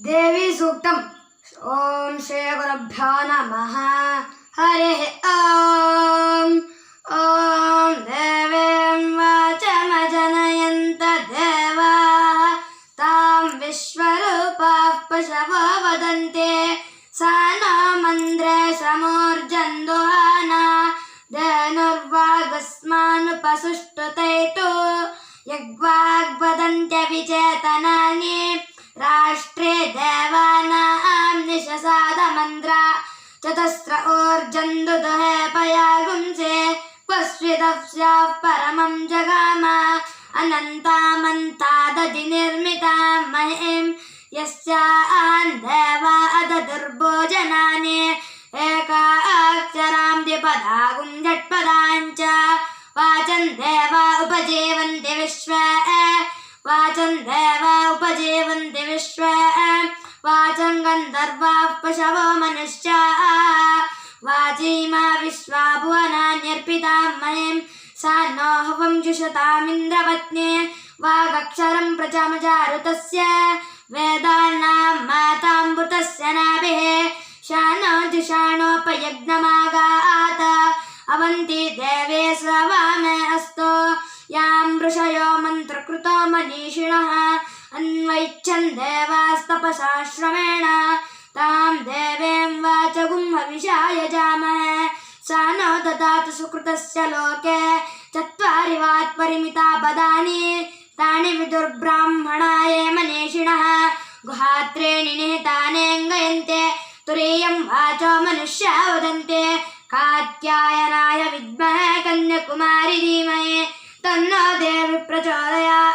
देवी सूक्तम्। ओम श्री गुरुभ्यो नमः। हरिः ओम। ओम देवीं वाचमजनयन्त देवाः तां विश्वरूपाः पशवो वदन्ते सा नो मन्द्रे समूर्जन्दुहाना धेनुर्वागस्मानुपसुष्टुतैतो यग्वाग्वदन्त्यविचेतनानि राष्ट्रे देवानां निशसादमन्द्रा चतस्र ऊर्जन्दुदुहे पयागुंसे क्वस्विदस्याः परमं जगाम अनन्तामन्तादधि निर्मितां महीं यस्यां देवा अददुर्भोजनानि एकाक्षरां द्विपदागुं झट्पदाञ्च वाचं देवा उपजीवन्ति विश्वे वाचं देवा उपजीवन्ति विश्वे वाचं गन्धर्वाः पशवो मनुष्याः वाचीमा विश्वा भुवनान्यर्पितां महीं सा नो हवं जुषतामिन्द्रपत्नी वागक्षरं प्रचमजारुतस्य वेदानां मातामृतस्य नाभिः शानो जुषाणोपयज्ञमागात अवन्ति देवे स्ववामे अस्तो यां ऋषयो मन्त्रकृतो मनीषिणः अन्वैच्छन् देवास्तपसा श्रमेण तां देवीं वाचगुं हविषा यजामहे सा नो ददातु सुकृतस्य लोके चत्वारि वाक्परिमिता पदानि तानि विदुर्ब्राह्मणाय मनीषिणः गुहात्रेणि निहितानेऽङ्गयन्ते तुरीयं वाचो मनुष्या वदन्ते कात्यायनाय विद्महे कन्याकुमारी धीमहि तन्नो देवी प्रचोदयात्।